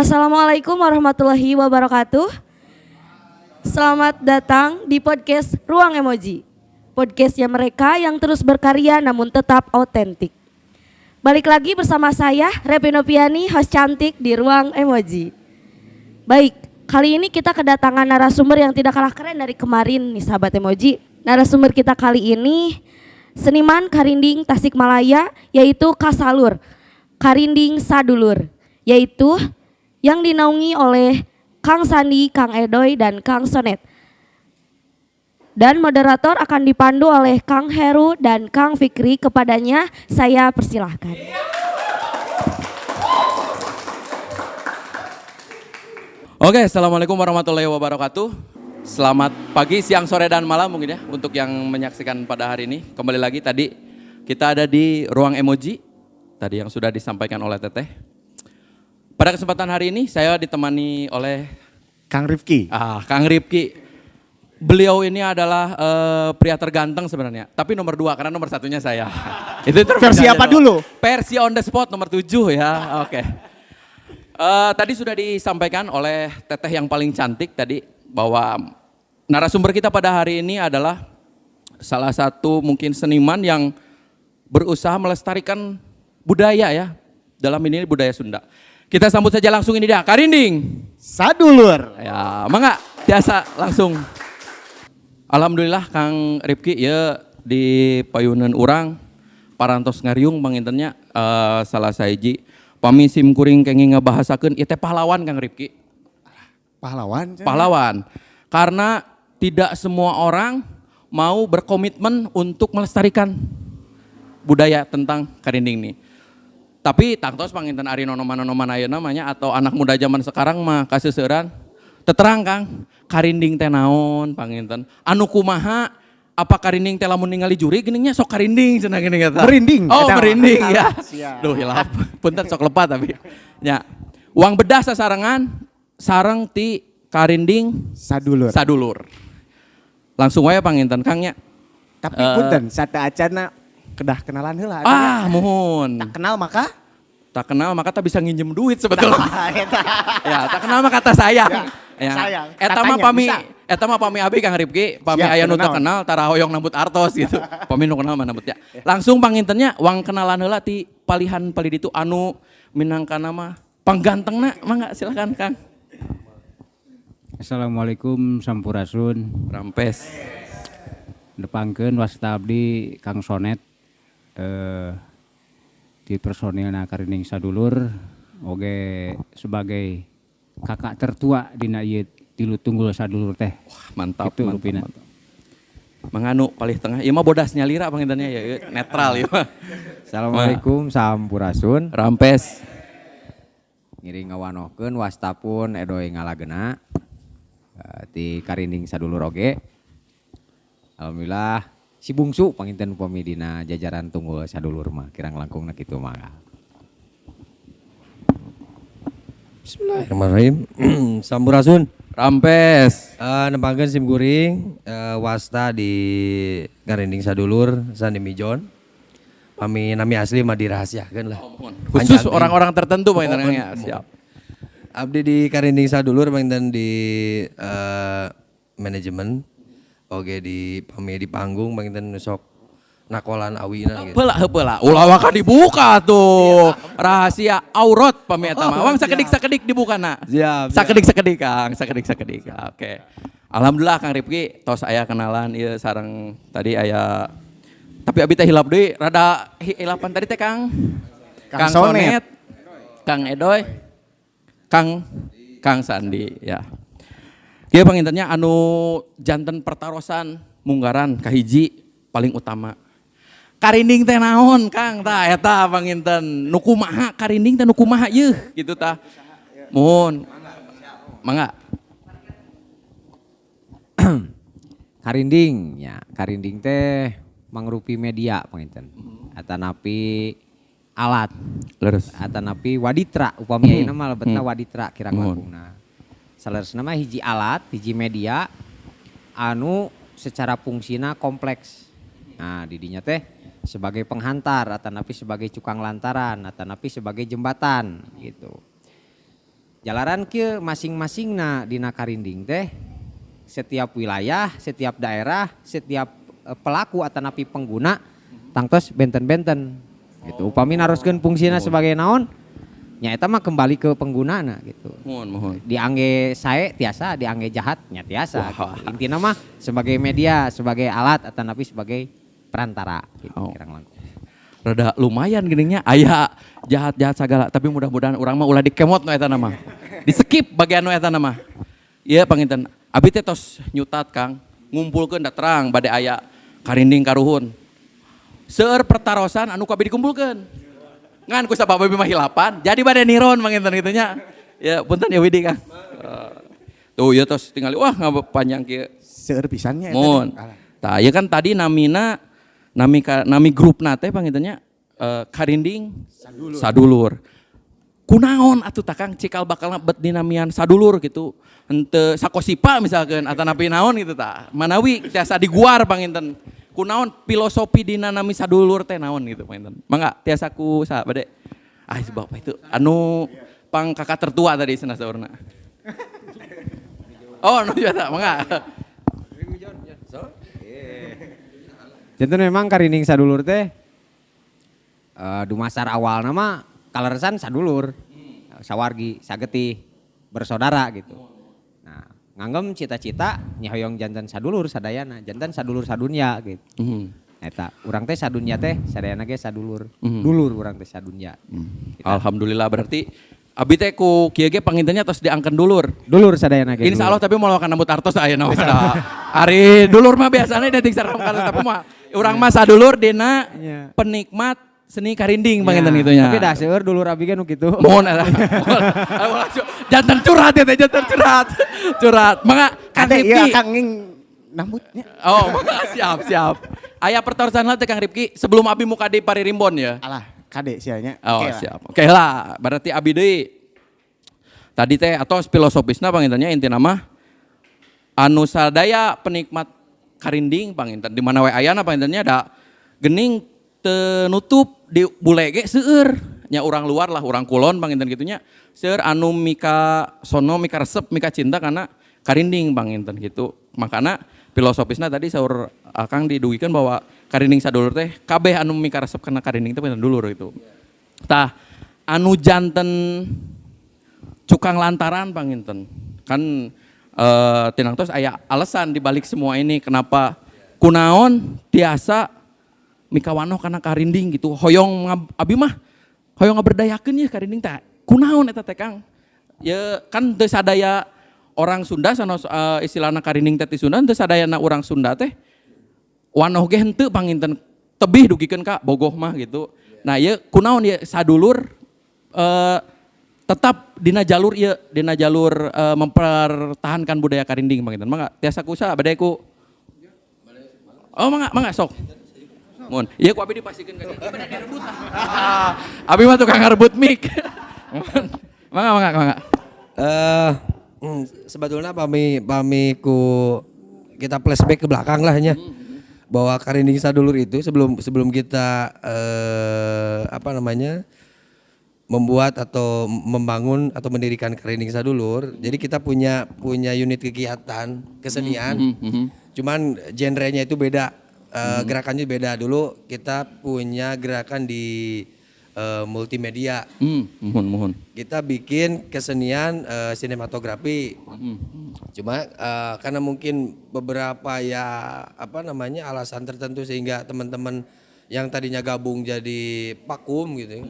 Assalamualaikum warahmatullahi wabarakatuh. Selamat datang di podcast Ruang Emoji. Podcastnya mereka yang terus berkarya namun tetap autentik. Balik lagi bersama saya, Repinopiani, host cantik di Ruang Emoji. Baik, kali ini kita kedatangan narasumber yang tidak kalah keren dari kemarin nih sahabat Emoji. Narasumber kita kali ini seniman Karinding Tasikmalaya, yaitu Kasalur, Karinding Sadulur, yaitu yang dinaungi oleh Kang Sandi, Kang Edoy, dan Kang Sonet. Dan moderator akan dipandu oleh Kang Heru dan Kang Fikri. Kepadanya saya persilahkan. Oke, assalamualaikum warahmatullahi wabarakatuh. Selamat pagi, siang, sore, dan malam mungkin ya untuk yang menyaksikan pada hari ini. Kembali lagi tadi kita ada di Ruang Emoji, tadi yang sudah disampaikan oleh Teteh. Pada kesempatan hari ini saya ditemani oleh Kang Rifki. Kang Rifki. Beliau ini adalah pria terganteng sebenarnya, tapi nomor 2 karena nomor 1-nya saya. Itu versi apa dulu? Versi on the spot nomor 7 ya. Oke. Tadi sudah disampaikan oleh Teteh yang paling cantik tadi bahwa narasumber kita pada hari ini adalah salah satu mungkin seniman yang berusaha melestarikan budaya ya. Dalam ini budaya Sunda. Kita sambut saja langsung ini dia, Karinding Sadulur. Ya, mangga biasa langsung. Alhamdulillah Kang Rifki ya di payunan urang parantos ngariung pangintennya salah saiji pami sim kuring kenging ngebahasakeun ieu teh pahlawan Kang Rifki. Pahlawan? Pahlawan. Karena tidak semua orang mau berkomitmen untuk melestarikan budaya tentang Karinding nih. Tapi tangtos panginten ari nonoman ayeuna namanya atau anak muda zaman sekarang mah kaseuseureuran teterang Kang Karinding teh naon panginten anu kumaha apa Karinding teh lamun ningali juri geuning nya sok Karinding cenah geuning eta merinding merinding ya duh Siap. hilap punten sok lepat tapi nya uang bedah sasarengan sareng ti Karinding Sadulur langsung wae panginten Kang nya tapi punten sata acana kedah kenalan heula mohon tak kenal maka tak bisa nginjem duit sebetulnya. Ya, tak kenal maka kata sayang. Ya. Sayang. Eta mah pami abi Kang Rifki, pami aya nu teu kenal tara hoyong nambut artos gitu. Pami nu kenal mah nambut ya. Langsung pangintennya uang kenalan heula ti palihan palid itu anu minangkana mah panggantengna mangga silakan Kang. Assalamualaikum sampurasun. Rampes. Depangkeun wasta abdi Kang Sonet. Di personilna Karinding Sadulur oge sebagai kakak tertua dina ieu tilu tunggul sadulur teh. Wah, mantap itu mantap. Manganu palih tengah ieu mah bodas nyalira pangintennya ya netral ieu mah. Assalamualaikum sampurasun. Rampes. Ngiring ngawanohkeun wastapun Edoy Ngalagena ti Karinding Sadulur oge. Alhamdulillah si bungsu panginten upami dina jajaran tunggul sadulur mah kirang langkungna kitu mah. Bismillahirrahmanirrahim. Sampurasun. Rampes. Nempangkeun sim kuring wasta di Karinding Sadulur sandi mijon. Pami nami asli mah dirahasiakeun lah. Khusus orang-orang tertentu pangintennya siap. Abdi di Karinding Sadulur panginten di manajemen. Oke di pami di panggung panginten sok nakolan awina gitu. Heula. Ulah waka dibuka tuh. Rahasia aurat pami eta mah. Wang sakedik dibukana. Siap. Sakedik Kang, sakedik. Oke. Alhamdulillah Kang Rifki tos aya kenalan ieu sareng tadi aya tapi abi teh hilap deui rada hilapan tadi teh Kang. Kang Sonet. Kang Edoy. Kang Sandi ya. Kieu pangintennya anu janten pertarosan munggaran kahiji paling utama. Karinding teh naon Kang tah eta panginten nu kumaha Karinding teh nu kumaha yeuh gitu tah. Mohon. Mangga. Karinding nya, Karinding teh mangrupi media panginten. Atanapi alat. Leres. Atanapi waditra upami ayeuna mah lebetna waditra kirang langkungna. Saleresna mah hiji alat, hiji media anu secara fungsina kompleks. Nah, didinya teh sebagai penghantar, atanapi sebagai cukang lantaran, atanapi sebagai jembatan gitu. Jalaran kieu masing-masing dina karinding teh setiap wilayah, setiap daerah, setiap pelaku atanapi pengguna tangtos benten-benten gitu. Upami naroskeun fungsina sebagai naon nya eta mah kembali ke penggunana gitu. Mohon. Diangge sae tiasa, diangge jahat nya tiasa. Gitu. Intina mah sebagai media, sebagai alat atanapi sebagai perantara gitu kirang langkung. Rada lumayan gininya aya jahat-jahat segala tapi mudah-mudahan urang mah ulah dikemot nu eta nama. Di-skip bagian nu eta nama. Ieu panginten abi teh tos nyutat Kang ngumpulkeun da terang bade aya karinding karuhun. Seueur pertarosan anu kabeh dikumpulkeun. Ngan ku sabab mah hilapan jadi bade niron panginten kitu nya. Ya punten ya Widi Kang. Tuh ieu tos tingali wah panjang kieu. Seueur pisannya. Mun. Tah ieu kan tadi nami grupna teh pangintennya karinding sadulur. Kunaon atuh takang cikal bakalna bet dinamian sadulur gitu. Henteu sakosipa misalkan atanapi naon gitu tah. Manawi tiasa diguar panginten. Kunaon filosofi dina nami sadulur teh naon gitu panginten. Mangga tiasa ku saha bade. Bapak itu anu pang kakak tertua tadi cenah saurna. Oh, nu eta mangga. Janten memang karinding sadulur teh dumasar awal nama kaleresan sadulur, sawargi, sagetih, bersaudara gitu. Nah, nganggem cita-cita nyahoyong jantan sadulur sadayana, jantan sadulur sadunya gitu. Eta urang teh sadunya teh sadayana ge sadulur. Dulur urang teh sadunya. Alhamdulillah berarti abi teh ku kieu ge pangintennya tos diangkeun dulur. Dulur sadayana ge. Insyaallah tapi moal kana artos ayeuna mah. Ari dulur mah biasana detik sareng kartos tapi mah urang mah sadulur dina penikmat seni karinding panginten gitu nya. Tapi dah seueur dulur abi ge nu kitu. Mohon eta. Jantan curhat ya teh jantan curhat. Curhat. Mangga Kang Ripki. Iya Kang nging nambutnya. Oh, siap. Aya pertorosan teh Kang Ripki sebelum abi muka di Paririmbon ya. Alah, kade sianya. Oh, siap. Oke lah, berarti abi deui. Tadi teh atau filosofisna pangintennya intina mah anu sadaya penikmat karinding panginten di mana we ayana pangintennya ada gening teu nutup di bule ge seueur nya urang luar lah urang kulon panginten gitunya seueur anu mika sono mika resep mika cinta karena karinding panginten gitu. Makana filosofisna tadi saur Akang didugikeun bahwa karinding sadulur teh kabeh anu mika resep kana karinding teh panginten dulur itu. Tah anu janten cukang lantaran panginten kan tinang tos aya alasan dibalik semua ini kenapa kunaon tiasa mikawanoh kana karinding gitu hoyong abi mah hoyong ngaberdayakeun ya karinding teh kunaon eta teh Kang ya kan teu sadaya orang Sunda sanos istilahna karinding teh ti Sunda teu sadayana urang Sunda teh wanoh ge henteu panginten tebih dugikeun ka bogoh mah gitu. Nah ieu kunaon ya sadulur tetap dina jalur mempertahankan budaya karinding panginten. Mangga tiasa kusa bade ku. Oh mangga sok. Mun, ieu ku abi dipasikeun ka dieu bade direbut. Abi mah tukang ngarebut mic. Mangga. Sebetulnya pami ku kita flashback ke belakang lah nya. Bahwa karinding sadulur itu sebelum kita membuat atau membangun atau mendirikan karinding sadulur. Jadi kita punya unit kegiatan kesenian. Cuman genrenya itu beda, gerakannya beda. Dulu kita punya gerakan di multimedia. Mohon. Kita bikin kesenian sinematografi. Cuma karena mungkin beberapa alasan tertentu sehingga teman-teman yang tadinya gabung jadi vakum gitu.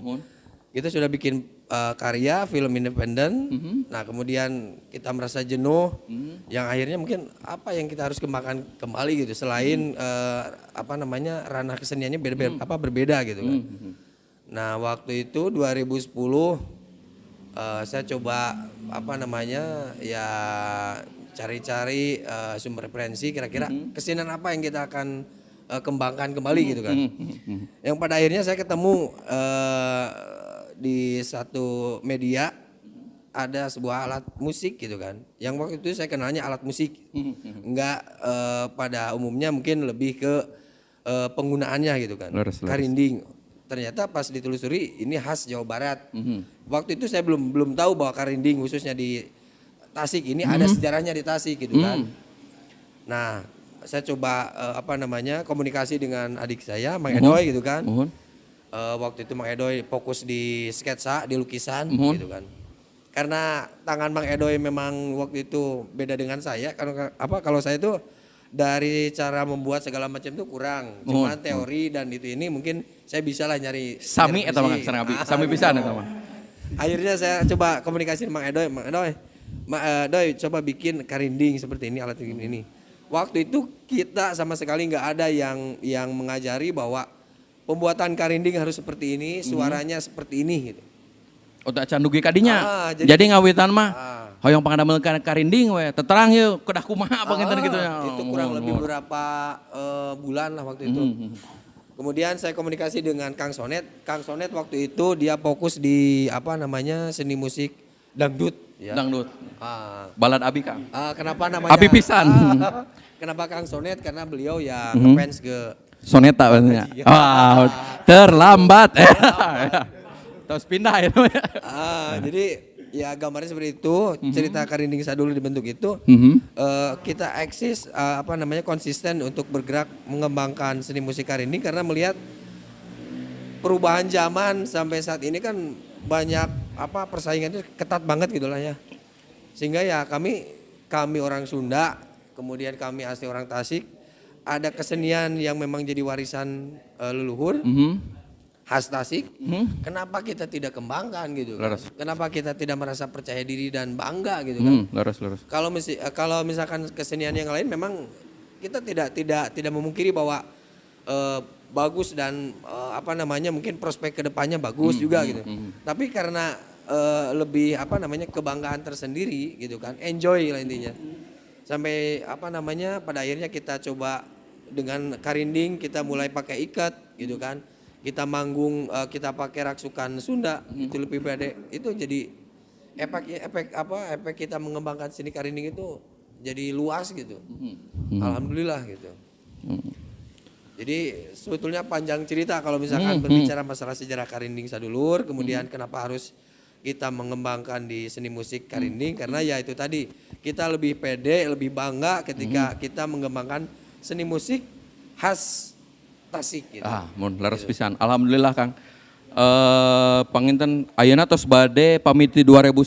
Kita sudah bikin karya film independen. Nah, kemudian kita merasa jenuh yang akhirnya mungkin apa yang kita harus kembangkan kembali gitu selain ranah keseniannya berbeda gitu kan. Nah, waktu itu 2010 saya coba cari-cari sumber referensi kira-kira kesenian apa yang kita akan kembangkan kembali gitu kan. Yang pada akhirnya saya ketemu di satu media ada sebuah alat musik gitu kan. Yang waktu itu saya kenalnya alat musik. Enggak pada umumnya mungkin lebih ke penggunaannya gitu kan. Lurus. Karinding. ternyata pas ditelusuri ini khas Jawa Barat. Waktu itu saya belum tahu bahwa karinding khususnya di Tasik ini ada sejarahnya di Tasik gitu kan. Nah, saya coba komunikasi dengan adik saya Mang Edoy gitu kan. Waktu itu Mang Edoy fokus di sketsa, di lukisan gitu kan. Karena tangan Mang Edoy memang waktu itu beda dengan saya. Kalau saya itu dari cara membuat segala macam itu kurang. Cuma teori dan ini mungkin saya bisa lah nyari. Sami eta mah sareng abi. Sami pisan eta mah. Akhirnya saya coba komunikasi dengan Mang Edoy. Mang Edoy coba bikin karinding seperti ini, alat ini. Waktu itu kita sama sekali nggak ada yang mengajari bahwa pembuatan karinding harus seperti ini, suaranya seperti ini gitu. Otak candugi kadinya. Jadi ngawitan mah hoyong pangadamel karinding we teterang yeuh kedah kumaha panginten gitu ya. Itu kurang lebih beberapa bulan lah waktu itu. Kemudian saya komunikasi dengan Kang Sonet. Kang Sonet waktu itu dia fokus di seni musik dangdut ya. Dangdut. Balad abi Kang. Kenapa namanya? Abi pisan. Kenapa Kang Sonet? Karena beliau ya ngefans ke Soneta maksudnya. Wow, terlambat. Terus pindah ya. Jadi ya gambarnya seperti itu, cerita Karinding Sadulur dibentuk itu. Kita eksis konsisten untuk bergerak mengembangkan seni musik karinding karena melihat perubahan zaman sampai saat ini kan banyak persaingan itu ketat banget gitu lah ya. Sehingga ya kami orang Sunda, kemudian kami asli orang Tasik, ada kesenian yang memang jadi warisan leluhur. Khas Tasik, kenapa kita tidak kembangkan gitu? Kenapa kita tidak merasa percaya diri dan bangga gitu kan? Lurus. Kalau misalkan kesenian yang lain memang kita tidak memungkiri bahwa bagus dan mungkin prospek kedepannya bagus juga gitu. Tapi karena lebih kebanggaan tersendiri gitu kan, enjoy lah intinya. Sampai pada akhirnya kita coba dengan karinding kita mulai pakai ikat gitu kan. Kita manggung, kita pakai raksukan Sunda, itu lebih pede. Itu jadi efek kita mengembangkan seni karinding itu jadi luas gitu. Alhamdulillah gitu. Jadi sebetulnya panjang cerita kalau misalkan berbicara masalah sejarah karinding Sadulur, kemudian kenapa harus kita mengembangkan di seni musik karinding, karena ya itu tadi kita lebih pede, lebih bangga ketika kita mengembangkan seni musik khas Tasik gitu. Mun laras pisan. Alhamdulillah Kang. Panginten ayeuna tos bade pamiti 2010,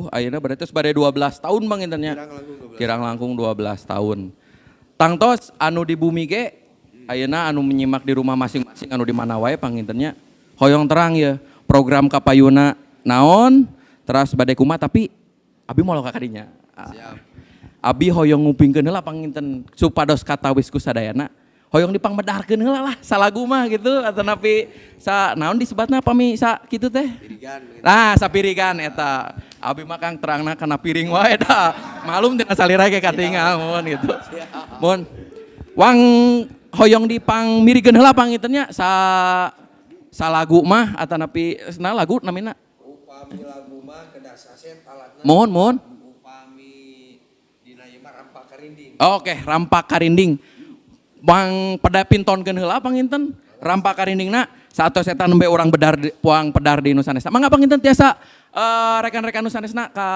ayeuna berarti tos bade 12 tahun pangintennya. Kirang langkung 12 tahun. Tangtos anu di bumi ge ayeuna anu menyimak di rumah masing-masing anu di mana wae pangintennya hoyong terang ya program kapayuna naon teras bade kumaha tapi abi moal ka kadinya. Siap. Abi hoyong ngupingkeun heula panginten supados katawis ku sadayana. Hoyong dipangmedarkeun heula lah salagu mah gitu atau napi naon disebatna pami kitu teh pirigan gitu. Sapirigan eta abi mah Kang terangna kana piring wae da malum tina salira ge katingal mun gitu mun wang hoyong dipangmirikeun heula pangintennya salagu mah atau napi lagu namina upami lagu mah kedah saset alatna mun upami dina ieu mah rampak karinding. Oke, rampak karinding. Bang pada pintonkeun heula panginten rampak karindingna satos eta nembe urang puang pedar di Nusanesna. Mangga panginten tiasa rekan-rekan Nusanesna ka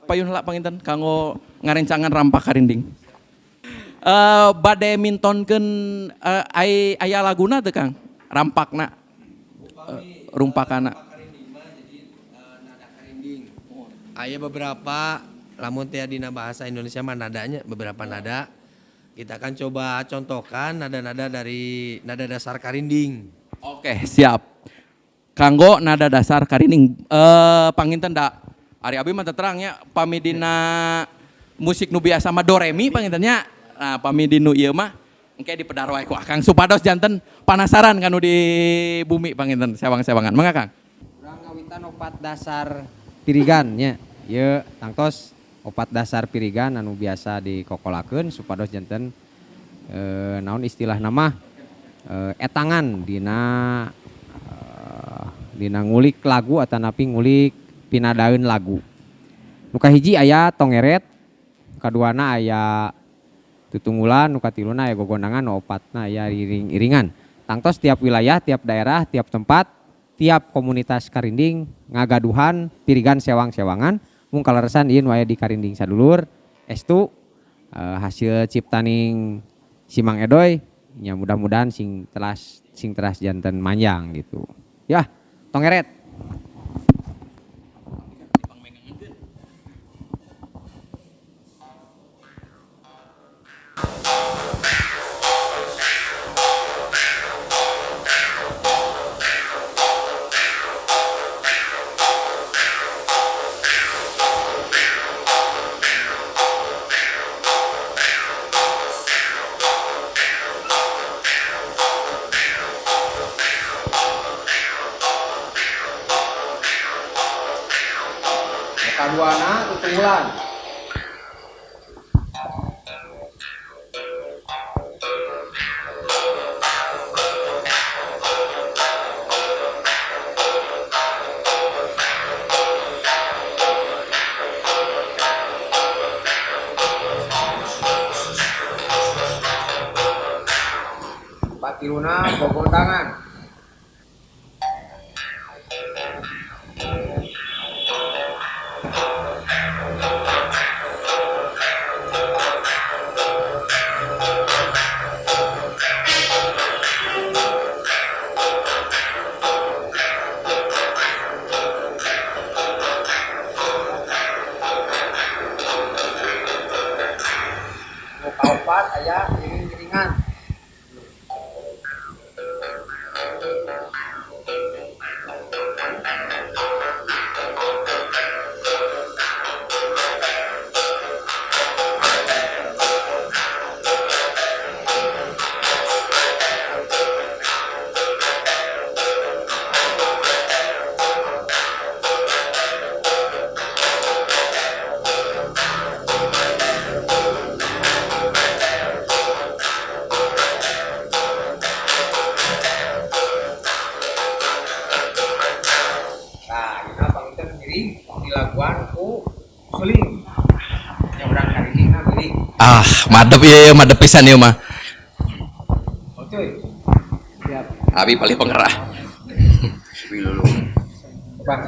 payun heula panginten kanggo ngarencangan rampak karinding. Bade mintonkeun aya laguna teu Kang? Rampakna. Rumpakana. Nada karinding. Aya beberapa lamun teh dina bahasa Indonesia mah nadanya beberapa nada. Kita akan coba contohkan nada-nada dari nada dasar karinding. Oke, siap. Kanggo nada dasar karinding. Panginten da ari abi mah terangnya pamidina musik nu biasa mah do re mi pangintennya. Nah, pamidinu ieu mah engke dipedar wae ku Akang supados janten panasaran kanu di bumi panginten sewang-sewangan. Mangga Kang. Urang ngawitan opat dasar pirigan nya. Ieu tangtos opat dasar pirigan anu biasa dikokolakeun supados janten naon istilah nama etangan dina ngulik lagu atanapi ngulik pinadaeun lagu. Nu kahiji aya tongeret, kaduana aya tutunggulan, nu katiluna aya gogonangan, nu opatna aya iring-iringan. tangtos tiap wilayah, tiap daerah, tiap tempat, tiap komunitas karinding ngagaduhan pirigan sewang-sewangan mung kaleresan ieu waya di karinding sadulur estu hasil ciptaning Simang Edoy nya mudah-mudahan sing teras janten manjang gitu. Ya, tong eret. Kaduana tutunggulan. Patiluna bogondangan. Kaopat aya giring-giringan. Nah, kita panginten giring dilakukan ku suling. Yang urang karindingna giring. Ah, madep ya, madep pisan ya mah. Oke. Siap. Abi paling pengerah. Bang.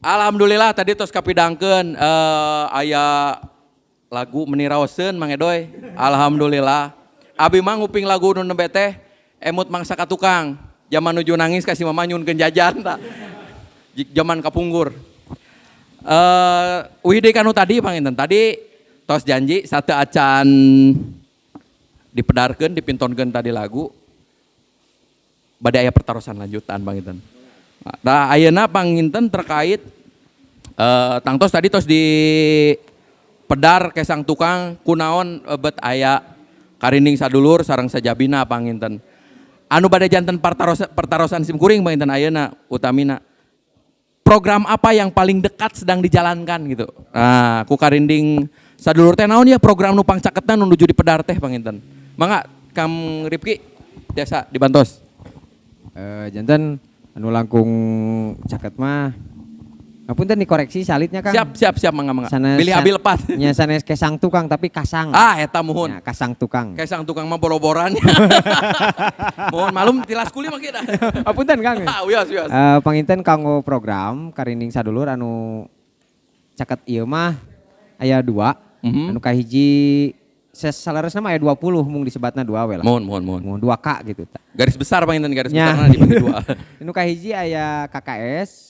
Alhamdulillah tadi tos kapidangkeun aya lagu meniraoseun Mang Edoy. Alhamdulillah. Abi mah nguping lagu nu nembe teh emut mangsa ka tukang. Zaman nuju nangis kasih mama nyunkeun jajan tah. Zaman kapunggur. Wih deui kanu tadi panginten tadi tos janji satu acan dipedarkeun dipintonkeun tadi lagu. Bade aya pertarosan lanjutan panginten. Nah, ayeuna panginten terkait tangtos tadi tos di pedar kesang tukang kunaon bet aya karinding sadulur sareng sajabina panginten. Anu bade janten pertarosan simkuring panginten ayeuna utamina. Program apa yang paling dekat sedang dijalankan gitu. Nah, ku karinding sadulur teh naon ya program nu pangcaketna nu nuju di pedar teh panginten. Mangga Kang Ripki biasa dibantos. Janten anu langkung caket mah ngapunten dikoreksi salitnya Kang. Siap mangga. Sanes, Pilih abi lepat. Nya sanes kesang tukang tapi kasang. Eta muhun. Ya, kasang tukang. Kesang tukang mah boro-boran. Mohon malum tilas kuli mah kita. Apunten Kang. Wios. Panginten kanggo program karinding sadulur anu caket ieu mah aya 2. Anu kahiji salaresna mah aya 20 mung disebatna 2 we lah. Mohon. Mun 2K gitu ta. Garis besar panginten garis Nya. besarna dibagi 2. Anu kahiji aya KKS.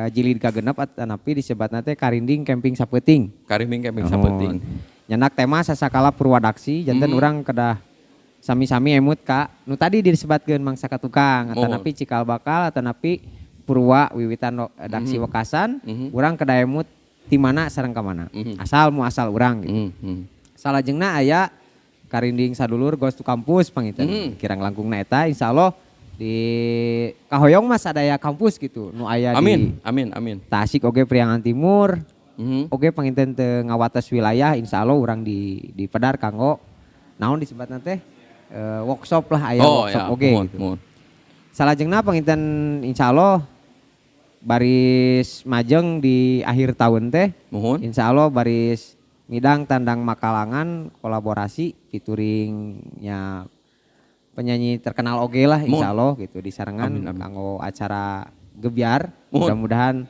Jilid kagenep anapi disebatna teh karinding camping sapeuting. Kariming camping sapeting. Nyanak tema sasakala purwadaksi janten urang kedah sami-sami emut ka nu tadi disebatkeun mangsa ka tukang atanapi cikal bakal atanapi purwa wiwitan daksi wekasan urang kedah emut ti mana sareng ka mana. Asal urang gitu. Salajengna aya karinding sadulur Ghost to Kampus panginten. Kirang langkungna eta insyaallah di kahoyong mas sadaya kampus gitu nu aya di Amin. Tasik oge Priangan Timur. Oge panginten teu ngawates wilayah insyaallah urang di pedar kanggo naon disebatna teh workshop lah aya workshop oge gitu. Salajengna panginten insyaallah baris majeng di akhir tahun teh. Insyaallah baris ngidang tandang makalangan kolaborasi fituringnya penyanyi terkenal oge lah insyaallah gitu di sarengan kanggo acara gebyar. Mudah-mudahan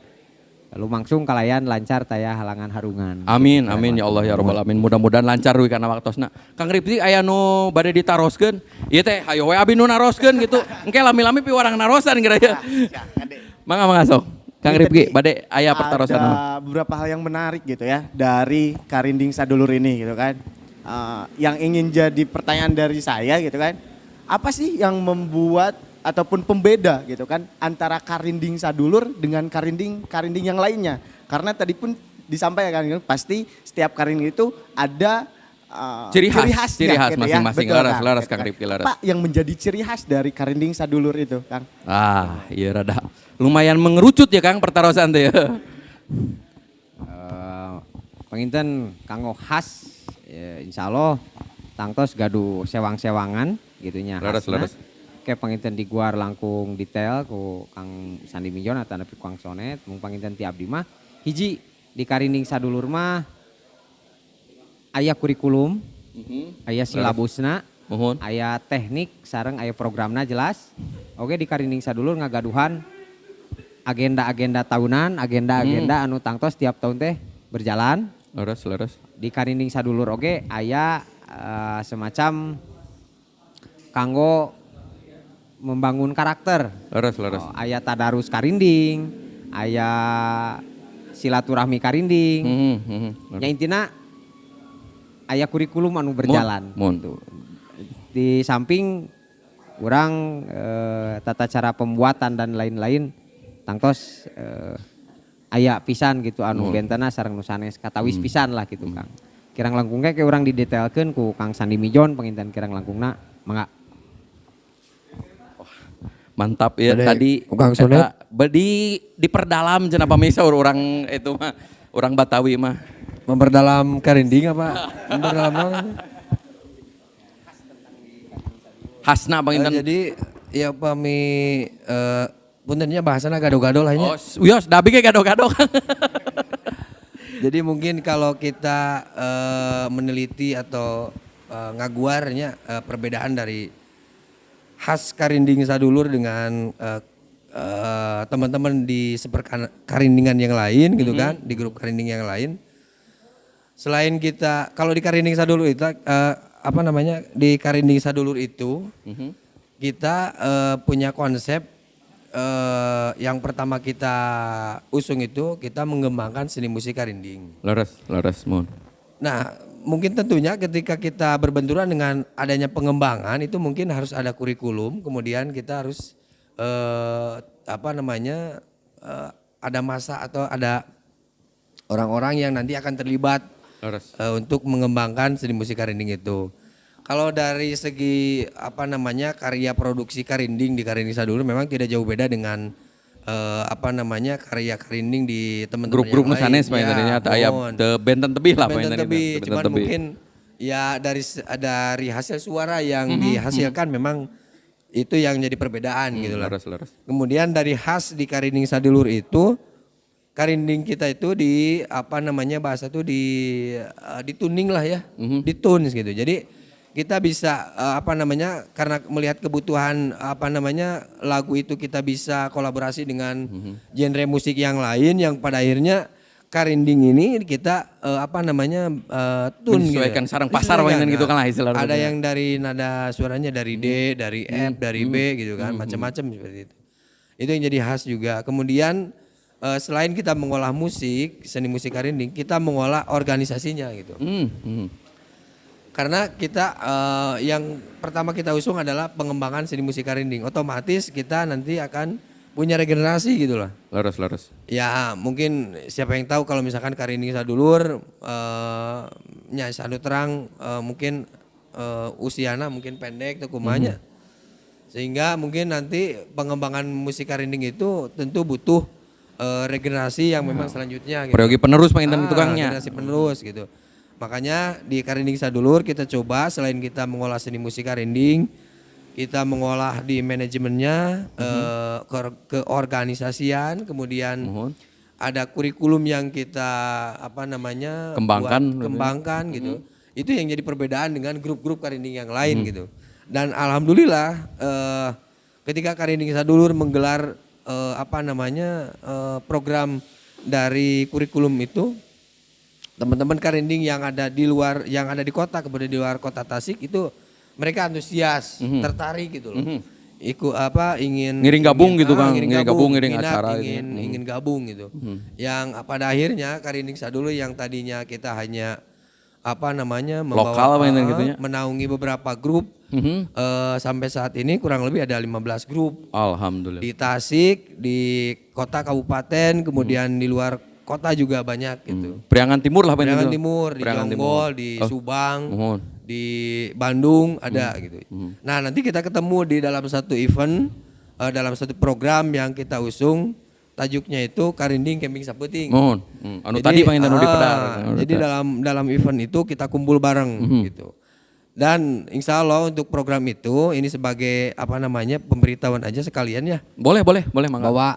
lumangsung kalayan lancar taya halangan harungan. Amin ya Allah ya rabbal alamin. Mudah-mudahan lancar we kana waktosna. Kang Ripki aya nu bade ditaroskeun. Ieu teh hayo we abi nu naroskeun gitu. Engke lami-lami pi warang narosan kira ya. Mangga sok. Kang Ripki bade aya pertarosan. Ada beberapa hal yang menarik gitu ya dari karinding sadulur ini gitu kan. Yang ingin jadi pertanyaan dari saya gitu kan. Apa sih yang membuat ataupun pembeda gitu kan antara karinding sadulur dengan karinding yang lainnya? Karena tadi pun disampaikan pasti setiap karinding itu ada ciri khas gitu masing-masing. Ya. Laras Kang Ripki laras. Apa yang menjadi ciri khas dari karinding sadulur itu, Kang? Iya rada lumayan mengerucut ya Kang pertarosan teh ya. Panginten kanggo khas insyaallah tangtos gaduh sewang-sewangan gitunya. Laras. Oke panginten di guar langkung detail ku Kang Sandi Mijon atau nepi Kang Sonet mung panginten ti abdi mah hiji di karinding sadulur mah aya kurikulum, aya silabusna, aya teknik sareng aya programna jelas. Oke di karinding sadulur ngagaduhan agenda-agenda tahunan, agenda-agenda anu tangtos tiap tahun teh berjalan. Laras. Di karinding sadulur oge aya semacam kanggo membangun karakter. Laras. Aya tadarus karinding, aya silaturahmi karinding. Ya intina aya kurikulum anu berjalan. Gitu. Di samping kurang tata cara pembuatan dan lain-lain tangtos aya pisan gitu anu bentana sareng nu sanes katawis pisan lah gitu Kang. Kirang langkungnya ke urang didetailkeun ku Kang Sandi Mijon panginten kirang langkungna mangga. Mantap ya tadi Kang Sonet diperdalam cenah pamisa orang itu mah orang Batawi mah. Memperdalam karinding apa? Memperdalam naon? Khasna panginten. Jadi ya pami puntennya bahasana gado-gado lah nya. Wios dabi ge gado-gado. Jadi mungkin kalau kita meneliti atau ngaguarnya perbedaan dari khas karinding sadulur dengan teman-teman di seperkarindingan yang lain gitu kan, di grup karinding yang lain. Selain kita, kalau di Karinding Sadulur itu di Karinding Sadulur itu kita punya konsep yang pertama kita usung itu kita mengembangkan seni musik karinding. Laras, mohon. Nah, mungkin tentunya ketika kita berbenturan dengan adanya pengembangan itu mungkin harus ada kurikulum, kemudian kita harus ada masa atau ada orang-orang yang nanti akan terlibat untuk mengembangkan seni musik karinding itu. Kalau dari segi karya produksi karinding di Karinding Sadulur memang tidak jauh beda dengan karya karinding di teman-teman Grup-grup yang lain. nusanes tadinya aya teu benten tebih lah Benten tebih, cuman mungkin ya dari hasil suara yang dihasilkan memang itu yang jadi perbedaan gitu lah. Laras. Kemudian dari khas di Karinding Sadulur itu karinding kita itu bahasa tuh dituning lah ya, ditunes gitu. Jadi kita bisa karena melihat kebutuhan lagu itu kita bisa kolaborasi dengan genre musik yang lain yang pada akhirnya karinding ini kita tune menyesuaikan gitu. sarang pasar mainan gitu kan lah istilahnya. Ada yang dari nada suaranya dari D, dari F, dari B gitu kan, macam-macam seperti itu. Itu yang jadi khas juga. Kemudian selain kita mengolah musik, seni musik karinding, kita mengolah organisasinya gitu. Karena kita yang pertama kita usung adalah pengembangan seni musik karinding. Otomatis kita nanti akan punya regenerasi gitu lah. Laras. Ya mungkin siapa yang tahu kalau misalkan Karinding Sadulur Nyai Sadu Terang mungkin usiana mungkin pendek tuh kumanya. Sehingga mungkin nanti pengembangan musik karinding itu tentu butuh regenerasi yang memang selanjutnya gitu. Peryogi penerus mainan tukangnya. Regenerasi penerus gitu. Makanya di Karinding Sadulur kita coba selain kita mengolah seni musik karinding, kita mengolah di manajemennya, keorganisasian, kemudian ada kurikulum yang kita kembangkan gitu. Itu yang jadi perbedaan dengan grup-grup karinding yang lain gitu. Dan alhamdulillah ketika Karinding Sadulur menggelar program dari kurikulum itu, teman-teman karinding yang ada di luar, yang ada di kota, kemudian di luar kota Tasik itu mereka antusias, tertarik gitu loh. Ingin ngiring gabung gitu Kang, ngiring acara ingin gabung gitu. Yang pada akhirnya Karinding Sadulur yang tadinya kita hanya lokal menaungi beberapa grup, sampai saat ini kurang lebih ada 15 grup. Alhamdulillah. Di Tasik, di kota kabupaten, kemudian di luar kota juga banyak gitu. Priangan Timur lah Priangan Timur, di Jonggol, di Subang, di Bandung ada gitu. Nah nanti kita ketemu di dalam satu event, dalam satu program yang kita usung, tajuknya itu Karinding Camping Saputing. Tadi mainan di pedar. Jadi dalam event itu kita kumpul bareng gitu. Dan insya Allah untuk program itu ini sebagai pemberitahuan aja sekalian ya. Boleh mangga. Bahwa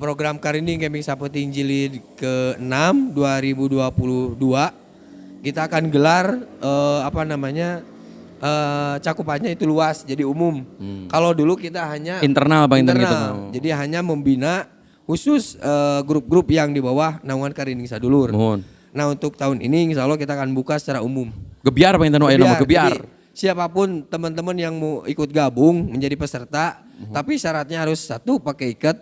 program Karinding Camping Saputing Jilid ke-6 2022 kita akan gelar cakupannya itu luas jadi umum. Kalau dulu kita hanya internal. Jadi hanya membina khusus grup-grup yang di bawah naungan Karinding Sadulur. Nah untuk tahun ini insya Allah kita akan buka secara umum. Gebiar gebiar. Siapapun teman-teman yang mau ikut gabung menjadi peserta, tapi syaratnya harus satu pakai ikat,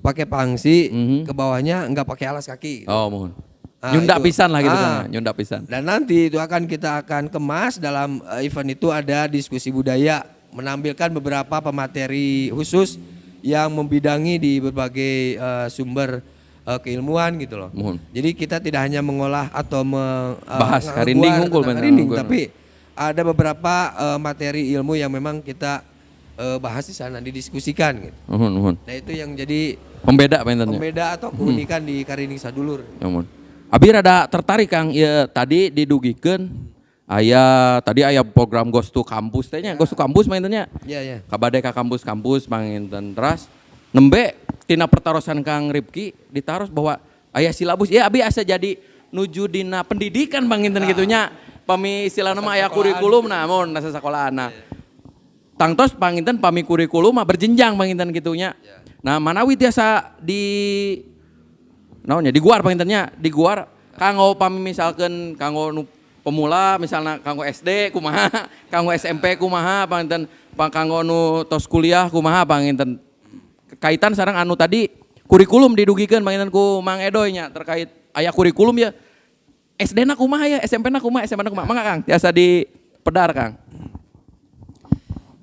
pakai pangsi, ke bawahnya enggak pakai alas kaki. Gitu. Mohon. Nyunda pisan lah gitu kan, nyunda pisan. Dan nanti itu kita akan kemas dalam event itu ada diskusi budaya, menampilkan beberapa pemateri khusus yang membidangi di berbagai sumber keilmuan gitu loh. Jadi kita tidak hanya mengolah atau bahas karinding unggul tapi ada beberapa materi ilmu yang memang kita bahas di sana, didiskusikan gitu. Nah itu yang jadi pembeda atau keunikan di Karinding Sadulur. Abi rada tertarik Kang, ya tadi didugikeun tadi aya program Ghost to Campus teh nya, Ghost to Campus maintennya. Iya. Kabade ka kampus-kampus panginten teras nembe tina pertarosan Kang Ripki ditaros bahwa aya silabus. Ya abi asa jadi nuju dina pendidikan panginten gitunya. Pami istilahna mah aya kurikulum namun nasa sakolahna. tangtos panginten pami kurikulum mah berjenjang panginten gitunya. Nah, manawi tiasa di naonnya di guar pangintennya, di guar kanggo pami misalkan kanggo nu pemula misalnya kanggo SD kumaha, kanggo SMP kumaha panginten, kanggo nu tos kuliah kumaha panginten. Kaitan sareng anu tadi kurikulum didugikeun panginten ku Mang Edoy nya terkait aya kurikulum ya. SD-na kumaha ya, SMP-na kumaha, SMA-na kumaha. Mangga Kang, tiasa di pedar Kang.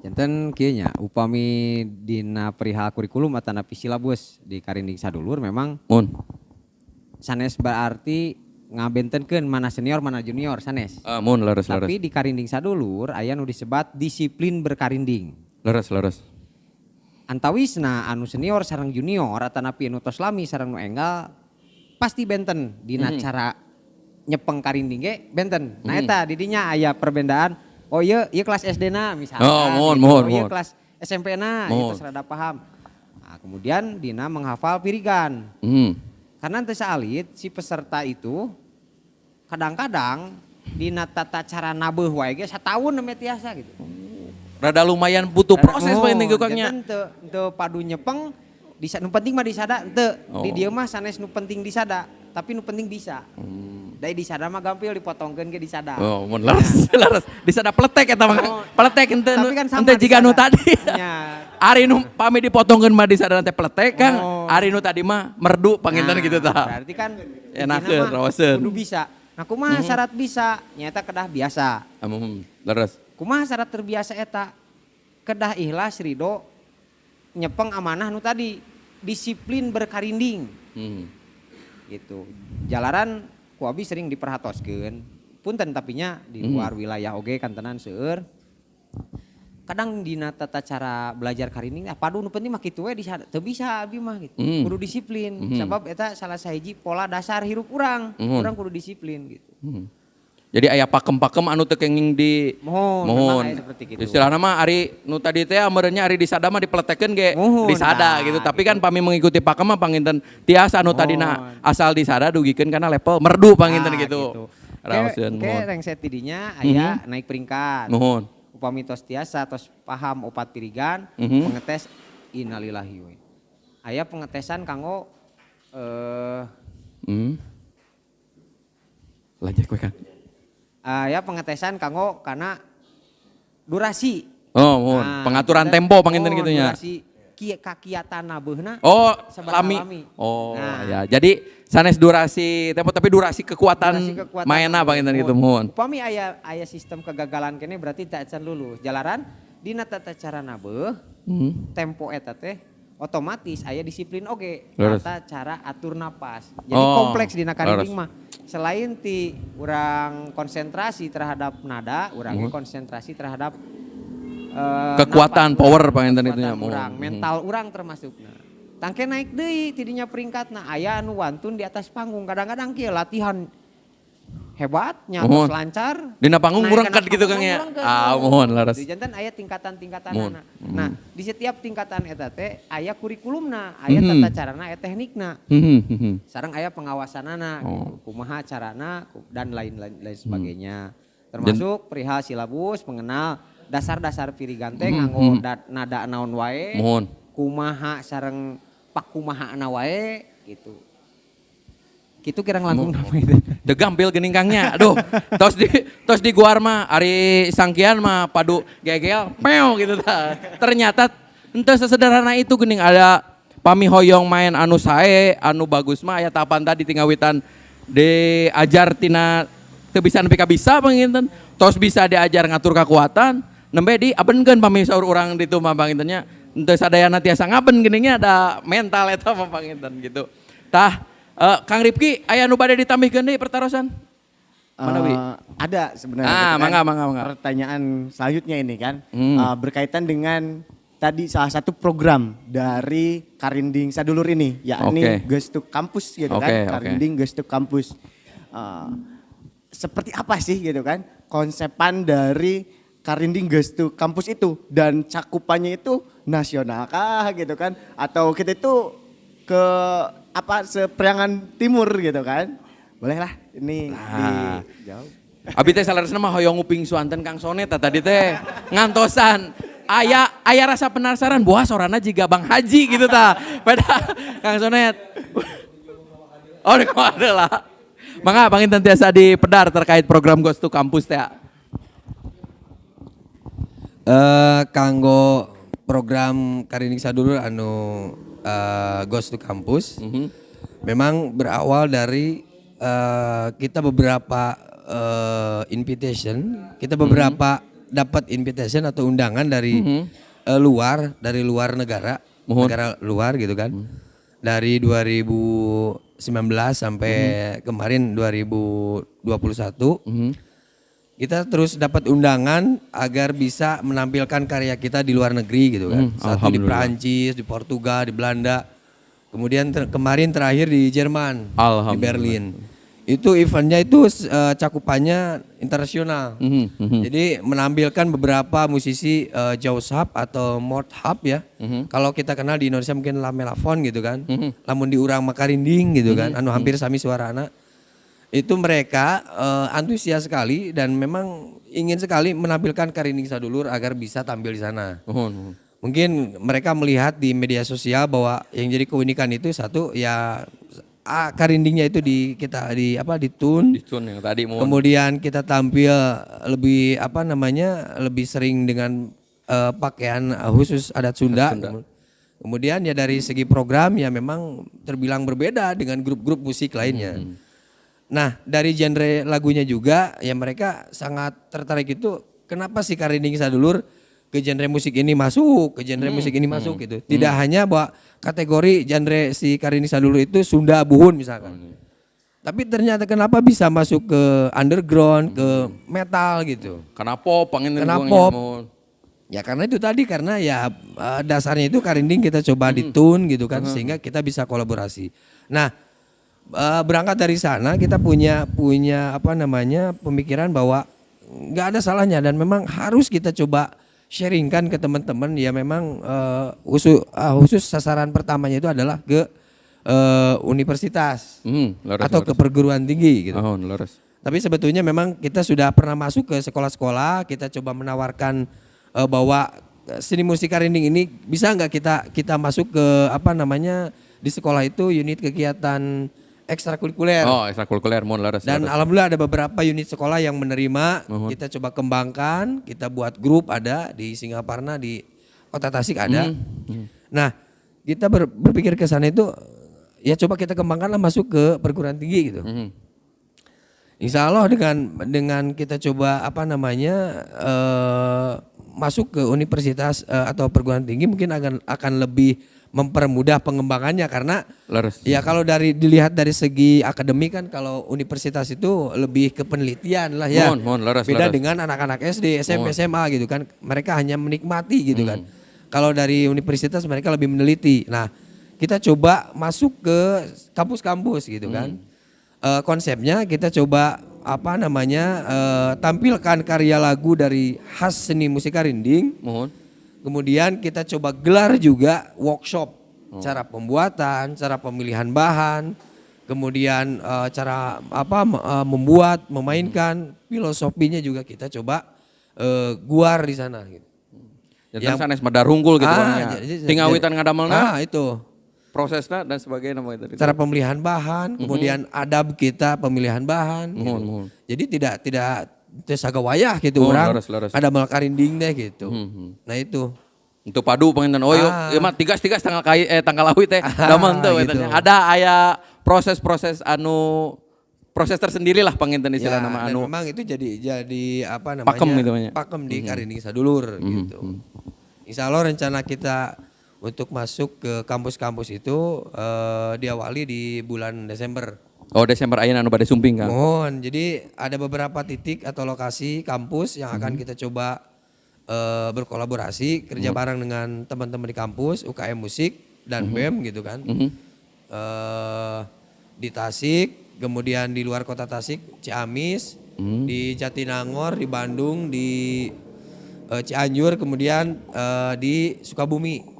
Janten kieu nya upami dina perihal kurikulum atanapi silabus di Karinding Sadulur memang Mun. sanes berarti ngabentenkeun mana senior mana junior sanes. Mun leres. Tapi di Karinding Sadulur aya nu disebat disiplin berkarinding. Leres. Antawisna anu senior sareng junior atanapi anu tos lami sareng nu enggal pasti benten dina cara nyepeng karinding ge benten. Nah eta didinya aya perbedaan. Oh iya kelas SD-na misalnya. Oh, gitu. mohon. Iya kelas SMP-na itu serada paham. Nah, kemudian dina menghafal pirigan. Karena teu saalit si peserta itu kadang-kadang dina tata cara nabeuh wae ge sataun nemeh tiasa gitu. Rada lumayan butuh proses penting Kangnya. Teu padu nyepeng nu penting mah disada teu. Di dieu mah sanes nu penting disada, tapi nu penting bisa. Dari disada mah gampil dipotongkeun ge disada. Oh, mun leres. Disada pletek eta mah. Pletek henteu kan jiga nu tadi. Ya. Ari nu pami dipotongkeun mah disada teh pletek Kang. Ari nu tadi mah merdu panginten gitu tah. Berarti kan enakeun raoseun. Kudu bisa. Nah kumaha syarat bisa? Nyata kedah biasa. Leres. Kumaha syarat terbiasa eta? Kedah ikhlas ridho nyepeng amanah nu tadi. Disiplin berkarinding. Gitu. Jalaran ku abi sering diperhatoskeun. Punten tapinya di luar wilayah oge kantenan seueur. Kadang dina tata cara belajar karinding padu nu penting mah kitu we teu bisa abi mah gitu. Kudu disiplin. Sabab eta salah sahiji pola dasar hirup urang. Urang kudu disiplin gitu. Jadi aya pakem-pakem anu teu kenging di mohon seperti kitu. Istilahna mah ari nu tadi teh ameureunnya ari disada mah dipletekeun ge disada gitu. Tapi kan pami mengikuti pakem mah panginten tiasa anu tadina asal disada dugikeun kana level merdu panginten gitu. Raoseun mohon. Rengset tidinya aya naik peringkat. Mohon. Upami tos tiasa tos paham opat pirigan pengetes innalillahi we. Aya pengetesan kanggo lanjut kowe Kang. Ya pengetesan kanggo karena durasi. Oh, mohon. Pengaturan tempo panginten gitu nya. Durasi kakiatan nabeuhna. Oh, lami. Oh, ya. Jadi sanes durasi tempo tapi durasi kekuatan mainna panginten gitu mohon. Upami aya sistem kegagalan kene berarti tak can lulus. Jalaran dina tata cara nabeuh tempo eta teh otomatis aya disiplin oge tata cara atur napas. Jadi kompleks dina karinding mah. Selain ti urang konsentrasi terhadap nada, urang konsentrasi terhadap kekuatan napas, power panginten itu nya. Mental urang termasukna. Tangke naik deui tidinya peringkatna aya anu wantun di atas panggung. Kadang-kadang kieu latihan hebat nyatos lancar. Dina panggung murengket gitu Kang ya. Mohon laras. Di janten aya tingkatan-tingkatanna. Nah, di setiap tingkatan eta teh aya kurikulumna, aya tata carana, aya teknikna. Sareng aya pengawasanana gitu. Kumaha carana dan lain-lain sebagainya. Termasuk perihal silabus, mengenal dasar-dasar pirigan teh nganggo nada naon wae. Mohon. Kumaha sareng pakumahaana wae gitu. Kitu kirang langkung nama itu. Teu gampil geuning Kangnya. Aduh, tos di guar mah ari sangkian mah padu gegel pew gitu tah. Ternyata henteu sesederhana itu geuning ada pami hoyong main anu sae, anu bagus mah aya tahapan tadi tinggawitan diajar tina teu bisa nepi ka bisa panginten. Tos bisa diajar ngatur kekuatan, nembe diabenkeun pami saur urang ditu mah pangintennya. Henteu sadayana tiasa ngaben geuningnya ada mental eta mah panginten gitu. Tah Kang Ripki, aya nu bade ditambihkeun deui pertarosan? Mana Wi? Ada sebenarnya. Mangga. Pertanyaan selanjutnya ini kan berkaitan dengan tadi salah satu program dari Karinding Sadulur ini, yakni Gestuk Kampus gitu kan. Karinding Gestuk Kampus. Seperti apa sih gitu kan konsepan dari Karinding Gestuk Kampus itu dan cakupannya itu nasional kah gitu kan atau kita itu ke Sepriangan Timur gitu kan. Bolehlah ini dijawab. Abi teh salaresna mah hoyong uping suanten Kang Sonet tadi teh ngantosan. Aya rasa penasaran, buah sorana juga Bang Haji gitu ta. Pada Kang Sonet. Oh, ada lah. Mangga panginten tiasa di pedar terkait program Ghost to Campus teh. Kanggo program Karining Sadulur anu Ghost to Campus. Memang berawal dari kita beberapa invitation, kita beberapa dapat invitation atau undangan dari luar negara, negara luar gitu kan. Dari 2019 sampai kemarin 2021 kita terus dapat undangan agar bisa menampilkan karya kita di luar negeri gitu kan. Satu di Perancis, di Portugal, di Belanda. Kemudian kemarin terakhir di Jerman, di Berlin. Itu eventnya itu cakupannya internasional. Jadi menampilkan beberapa musisi Jaws Hub atau Mort Hub ya. Kalau kita kenal di Indonesia mungkin Lamelafon gitu kan. Lamun di urang Makarinding gitu kan. Anu hampir sami suarana. Itu mereka antusias sekali dan memang ingin sekali menampilkan Karining Sadulur agar bisa tampil di sana. Mungkin mereka melihat di media sosial bahwa yang jadi keunikan itu satu ya karindingnya itu di tune. Di tune yang tadi mohon. Kemudian kita tampil lebih lebih sering dengan pakaian khusus adat Sunda. Kemudian ya dari segi program ya memang terbilang berbeda dengan grup-grup musik lainnya. Nah, dari genre lagunya juga ya mereka sangat tertarik itu kenapa sih Karining Sadulur ke genre musik ini masuk, ke genre musik ini masuk gitu. Tidak hanya bahwa kategori genre si Karining Sadulur itu Sunda Buhun misalkan. Tapi ternyata kenapa bisa masuk ke underground, ke metal gitu. Karena pop, karena pop. Ya karena itu tadi, karena ya dasarnya itu Karinding kita coba ditune gitu kan sehingga kita bisa kolaborasi. Nah, berangkat dari sana kita punya pemikiran bahwa nggak ada salahnya dan memang harus kita coba sharingkan ke teman-teman ya memang khusus sasaran pertamanya itu adalah ke universitas atau ke perguruan tinggi gitu. Tapi sebetulnya memang kita sudah pernah masuk ke sekolah-sekolah, kita coba menawarkan bahwa seni musik Karinding ini bisa nggak kita masuk ke di sekolah itu unit kegiatan ekstrakurikuler. Oh, ekstrakurikuler mohon laras. Dan alhamdulillah ada beberapa unit sekolah yang menerima. Kita coba kembangkan, kita buat grup ada di Singaparna, di Kota Tasik ada. Nah, kita berpikir ke sana itu ya coba kita kembangkanlah masuk ke perguruan tinggi gitu. Insya Allah dengan kita coba masuk ke universitas atau perguruan tinggi mungkin akan lebih mempermudah pengembangannya karena ya kalau dilihat dari segi akademik kan kalau universitas itu lebih ke penelitian lah ya. Beda dengan anak-anak SD, SMP, SMA gitu kan. Mereka hanya menikmati gitu kan. Kalau dari universitas mereka lebih meneliti. Nah, kita coba masuk ke kampus-kampus gitu kan. Konsepnya kita coba tampilkan karya lagu dari khas seni musik Karinding. Kemudian kita coba gelar juga workshop, cara pembuatan, cara pemilihan bahan, kemudian cara membuat, memainkan, filosofinya juga kita coba guar di sana gitu. Yang sanes medar hunggul gitu kan ya. Tinggal witan ngadamelna. Itu. Prosesnya dan sebagainya itu. Cara pemilihan bahan, kemudian adab kita pemilihan bahan. Gitu. Jadi tidak sagawayah gitu orang ada mal Karinding deh gitu. Nah itu untuk padu pengen ya mah tigas tanggal awit teh daman tuh gitu. Ada proses tersendiri lah penginten istilah nama anu. Memang itu jadi pakem di Karining Sadulur gitu. Insya Allah rencana kita untuk masuk ke kampus-kampus itu diawali di bulan Desember. Oh, Desember ayeuna anu bade sumping kan. Jadi ada beberapa titik atau lokasi kampus yang akan kita coba berkolaborasi kerja bareng dengan teman-teman di kampus, UKM Musik dan BEM gitu kan. Di Tasik, kemudian di luar kota Tasik, Ciamis, di Jatinangor, di Bandung, di Cianjur, kemudian di Sukabumi.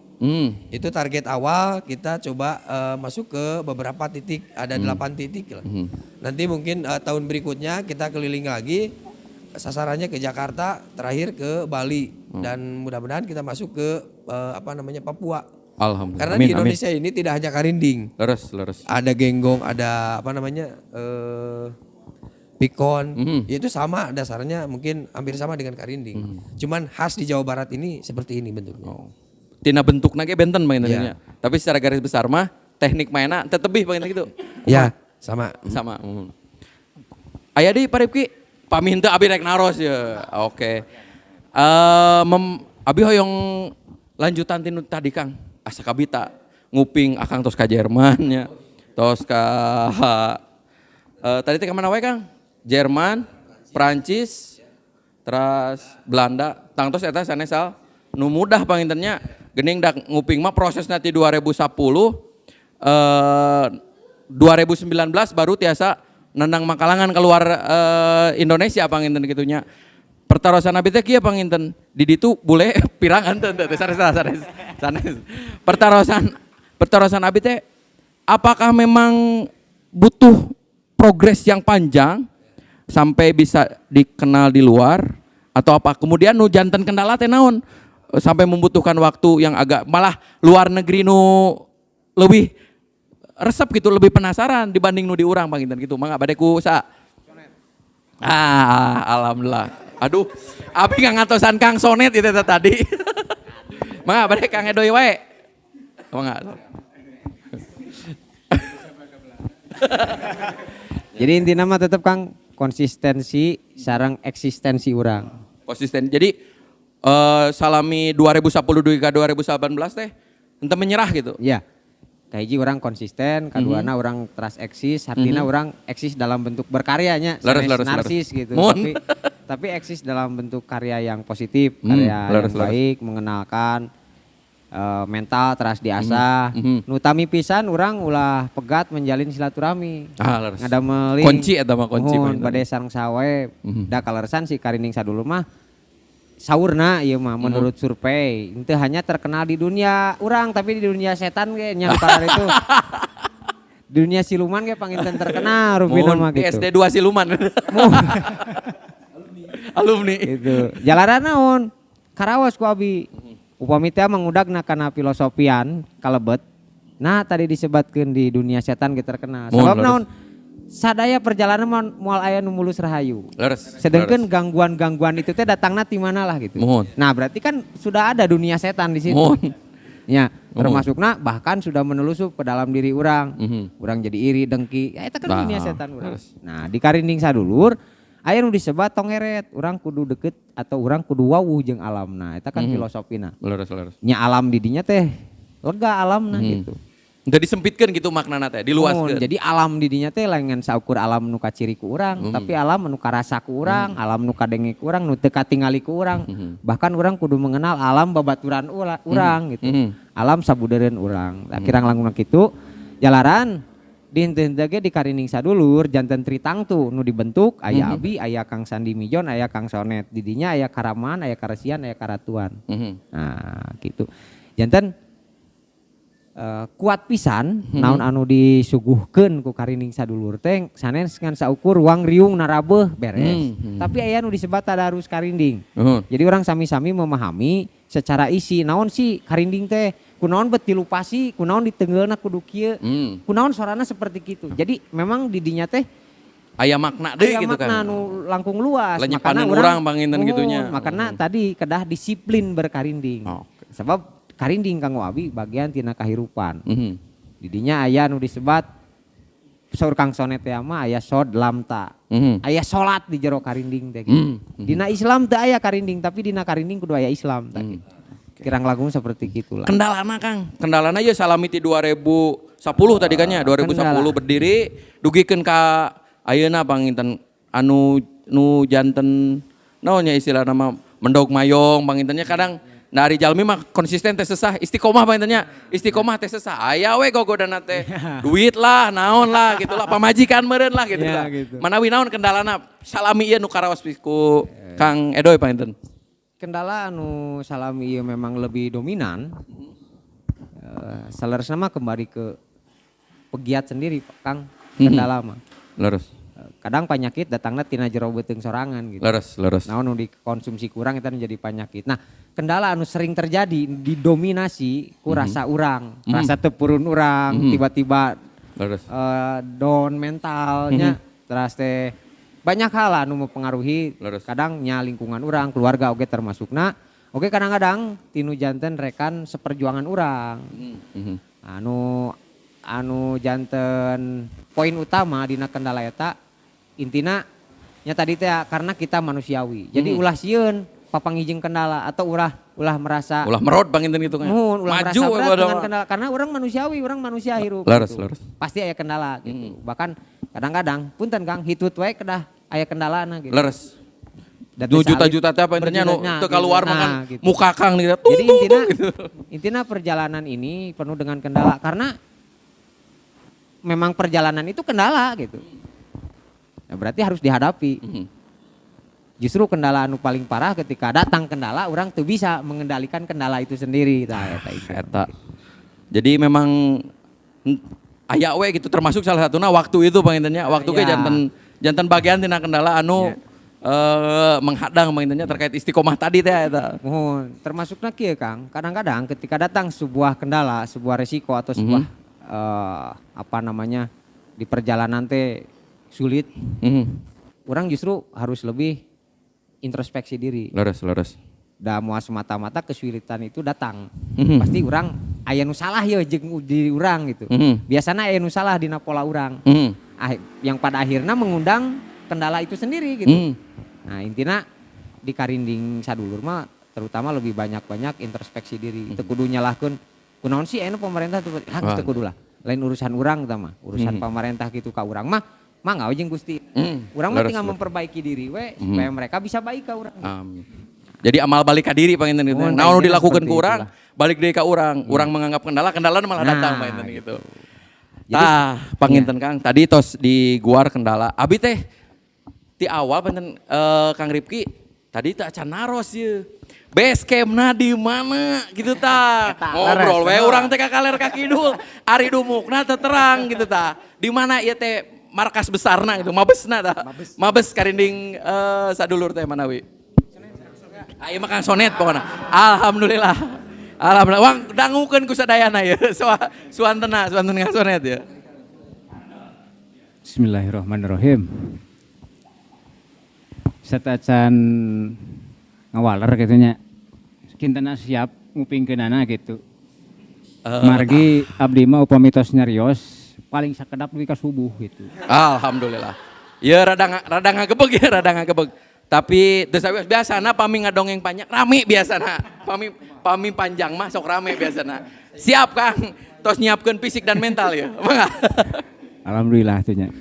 Itu target awal kita coba masuk ke beberapa titik, ada 8 titik lah. Nanti mungkin tahun berikutnya kita keliling lagi, sasarannya ke Jakarta, terakhir ke Bali. dan mudah-mudahan kita masuk ke Papua. Alhamdulillah. Karena Amin, di Indonesia ini tidak hanya karinding. Leres. Ada genggong, ada pikon. Itu sama dasarnya, mungkin hampir sama dengan karinding. Cuman khas di Jawa Barat ini seperti ini bentuknya. Oh. Tina bentukna ge benten mainannya. Iya. Tapi secara garis besar mah teknik mainnya tetebih paling gitu. Ya, sama. Sama. Aya deui Pak Rifki, paminta abi rek naros ya. Oke. Abi hoyong lanjutan tinu tadi Kang. Asa kabita nguping akang tos ka Jerman nya. Tos ka tadi teh ka mana wae Kang? Jerman, Prancis, terus Belanda. Tang tos eta sanesal nu mudah pangintennya geuning dak nguping mah proses nanti 2010 2019 baru tiasa nendang makalangan keluar Indonesia panginten gitunya. Pertarosan abi teh kieu panginten. Di ditu bule pirangan teh sanes. Pertarosan abi teh apakah memang butuh progres yang panjang sampai bisa dikenal di luar atau apa? Kemudian nu janten kendala teh naon? Sampai membutuhkan waktu yang agak malah luar negeri nu lebih resep gitu, lebih penasaran dibanding nu di urang panginten gitu. Mangga bade ku sa. Alhamdulillah. Aduh, abi ngangatosan Kang Sonet itu tadi. Mangga bade Kang Edoy wae. Mangga. Jadi intinya mah tetap Kang konsistensi sarang eksistensi urang. Konsisten. Jadi salami 2010 ke 2018 teh ente menyerah gitu. Iya. Kahiji orang konsisten, kaduana orang trust eksis, artinya orang eksis dalam bentuk berkaryanya, Leres. narsis gitu. Mun. Tapi eksis dalam bentuk karya yang positif, karya yang baik, mengenalkan mental trust diasah. Nu tami pisan orang ulah pegat menjalin silaturahmi. Leres. Ngadameling. Kunci eta mah kunci. Bade sareng sawe. Da kaleresan si Karinding Sadulur mah saurna ieu mah menurut survei itu hanya terkenal di dunia orang tapi di dunia setan ge nya parah itu. Dunia siluman ge panginten terkenal rupina mah gitu. SD 2 siluman. Alumni. Itu. Jalaran naon? Karawas ku abi. Upami teh mangudagna kana filosofian kalebet. Nah tadi disebutkeun di dunia setan ge terkenal. Sebab naon? Sadaya perjalanan moal aya nu mulus rahayu. Leres. Sedangkan gangguan-gangguan itu teh datangna ti mana lah gitu. Mohon. Nah, berarti kan sudah ada dunia setan di situ. Mohon. Ya, termasukna bahkan sudah menelusup ke dalam diri orang. Orang jadi iri, dengki. Ya itu kan dunia setan urang. Nah, di Karinding Sadulur aya nu disebat tongeret, urang kudu deket atau urang kudu wawuh jeung alam. Nah, eta kan filosofina. Leres. Nya alam di dinya teh lega alamna gitu. Udah disempitkan gitu maknana teh, diluaskeun. Jadi alam di dinya teh lain saukur alam nu kaciri ku urang, tapi alam nu karasa ku urang, alam nu kadenge ku urang, nu teu katingali ku urang. Bahkan urang kudu mengenal alam babaturan urang gitu. Alam sabudeureun urang. Da kirang langkung kitu jalaran di henteu ge di Karinding Sadulur janten Tritangtu nu dibentuk aya abi, aya Kang Sandi Mijon, aya Kang Sonet. Di dinya aya Karaman, aya Karesian, aya Karatuan. Nah, gitu. Janten kuat pisan naon anu disuguhkeun ku Karinding Sadulur teh sanes ngan saukur ruang riung narabeuh beres. Tapi aya nu disebat tadarus Karinding. Jadi orang sami-sami memahami secara isi naon sih Karinding teh, kunaon beti lupasi, kunaon di tenggeulna kudu kieu, kunaon sorana seperti kitu. Jadi memang di dinya teh aya makna deui gitu kan. Aya makna nu langkung luas. Makana urang panginten gitunya. Makana tadi kedah disiplin berkarinding. Sebab Karinding kanggo abi bagian tina kahirupan. Didinya aya nu disebat saur Kang Sonet teh mah aya sod lamta. Aya salat di jero Karinding teh gitu. Dina Islam teh aya Karinding tapi dina Karinding kudu aya Islam teh gitu. Kirang lagung seperti gitulah. Kendalana Kang, kendalana ya salami ti 2010 tadi kan ya, 2010 berdiri dugikeun ka ayeuna panginten anu nu janten naon nya istilah nama mendog mayong pangintennya kadang dari jalmi mah konsisten teh sesah, istiqomah pangintennya, istiqomah teh sesah. Aya we gogodana teh. Duit lah, naon lah gitulah, pamajikan meureun lah gitu lah. Gitu. Manawi naon kendalana salami ieu nu karaos ku Kang Edoy panginten. Kendala anu salami ieu memang lebih dominan. Saleresna mah kembali ke pegiat sendiri Kang, kendala mah. Leres. Kadang penyakit datangnya tina jero beuteung sorangan gitu. Leres. Naon nu dikonsumsi kurang itu menjadi penyakit. Nah, kendala anu sering terjadi didominasi ku rasa urang, rasa tepurun urang, tiba-tiba down mentalnya, terus teh banyak hal anu mempengaruhi kadang nya lingkungan urang, keluarga oge termasukna. Oge kadang-kadang tinu janten rekan seperjuangan urang. Anu janten poin utama dina kendala eta intina nya tadi teh karena kita manusiawi. Jadi ulah sieun papangijing kendala atau ulah merasa ulah merot panginten gitu kan. Ulah merasa berat dengan kendala karena orang manusiawi, orang manusia hirup. Leres. Pasti aya kendala gitu. Bahkan kadang-kadang punten Kang hitut wae kedah aya kendalana gitu. Leres. 2 juta-juta teh apa intinya nu teu kaluar makan gitu. muka Kang nih. Jadi intinya perjalanan ini penuh dengan kendala karena memang perjalanan itu kendala gitu. Nah, berarti harus dihadapi. Justru kendala anu paling parah ketika datang kendala orang tuh bisa mengendalikan kendala itu sendiri. Eta. Jadi memang aya we gitu termasuk salah satuna waktu itu pangintennya. Waktu ge janten bagian tina kendala anu menghadang pangintennya terkait istiqomah tadi teh eta. Termasukna kieu Kang. Kadang-kadang ketika datang sebuah kendala, sebuah resiko atau sebuah di perjalanan teh sulit. Orang justru harus lebih introspeksi diri. Leres. Da moal semata-mata kesulitan itu datang. Pasti orang aya nu salah ya jeung di urang gitu. Biasana aya nu salah dina pola urang. Yang pada akhirnya mengundang kendala itu sendiri gitu. Nah, intinya di karinding sadulur mah terutama lebih banyak introspeksi diri. Teu kudu nyalahkeun kunaon sih anu pemerintah tuh teu kudu lah. Lain urusan urang tah mah, urusan pemerintah gitu ka urang mah mangga jeung Gusti. Urang mah tinggal memperbaiki diri we supaya mereka bisa baik ka urang. Amin. Jadi amal balik ka diri panginten gitu. Naon dilakukeun ku urang, balik deui ka urang. Urang menganggap kendala malah datang panginten gitu. Tah, panginten Kang, tadi tos di guar kendala. Abi teh di awal panginten Kang Ripki tadi teh acan naros ye. Base campna di mana gitu tah. Ngobrol we urang teh ka kaler ka kidul. Ari dumukna teh terang gitu tah. Di mana ieu teh markas besarna gitu, mabesna tah. Mabes karinding sadulur teh mana wi? Ayo makan sonet pokoknya. Alhamdulillah. Wang dangukeun ku sadayana ya. Suantena sonet ya. Bismillahirrahmanirrahim. Satacan ngawaler gitunya. Kintana siap ngupingkeunana gitu. Margi abdi mah upami tos nyarios paling sakedap dugi ka subuh gitu. Alhamdulillah. Ya rada ngagebeg. Tapi biasana pami ngadongeng panjang rame biasana. Pami panjang mah sok rame biasana. Siap Kang, tos nyiapkeun fisik dan mental ya. Alhamdulillah tuh nya.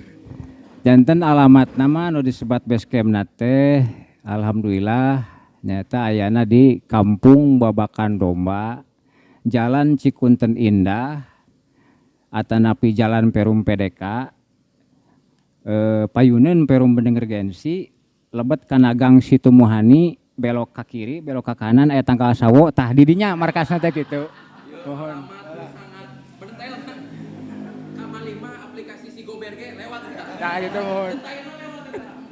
Janten alamat nama nu disebat base camp teh alhamdulillah nyata ayana di Kampung Babakan Domba, Jalan Cikunten Indah, atanapi Jalan Perum PDK, payuneun Perum Bedengergensi, lebet kana Gang Situmuhani, belok ke kiri, belok ke kanan, aya tangkal sawo, tah didinya markasna teh gitu. Mohon. Sangat bertel. Kamal 5 aplikasi si Gober ge lewat. Nah gitu mohon.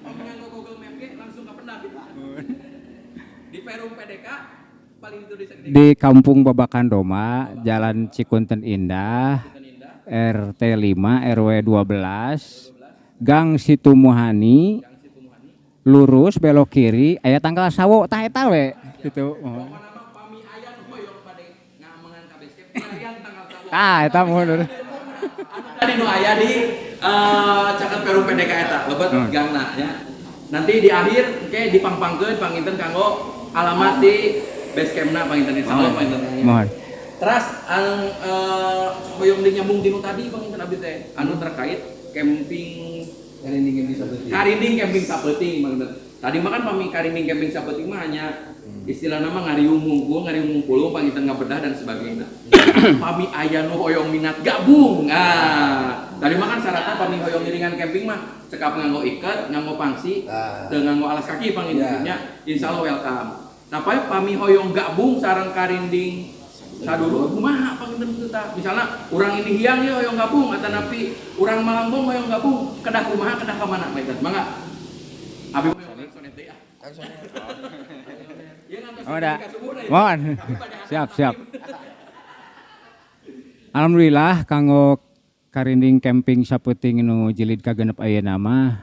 Nganggo Google Map ge langsung ka pendap. Di Perum PDK paling itu di Kampung Babakan Doma, Jalan Cikunten Indah, RT 5 RW 12, Gang Situmuhani, lurus belok kiri, aya tanggal sawo tah eta we gitu. Eta mohon. Tadi nu aya di caket Perum PDK eta, lebet gangna nya. Nanti di akhir ke dipangpangkeun panginten kanggo alamat di base campna panginten insyaallah panginten. Mohon. Terus anu hoyong di nyambung dinu tadi panginten abdi teh anu terkait camping karinding camping sapeuting panginten. Tadi mah kan pami karinding camping sapeuting mah hanya istilah nama ngariung mungkul panginten ngabedah dan sebagainya. Pami aya nu hoyong minat gabung. Tadi mah kan syaratnya pami hoyong iringan camping mah cekap nganggo iket, nganggo pangsi, dengan nganggo alas kaki pangintennya insyaallah welcome. Nah, pami hoyong gabung sareng karinding sadulur kumaha panginten kita. Misalnya urang ini hiang ye hoyong gabung atanapi urang Malambong hoyong gabung kedah kumaha kedah ka mana panginten. Mangga. Abi sonet deui ah. Oh, ada. Mohon. Siap. Alhamdulillah kanggo karinding camping saputing nu jilid kagenep ayeuna mah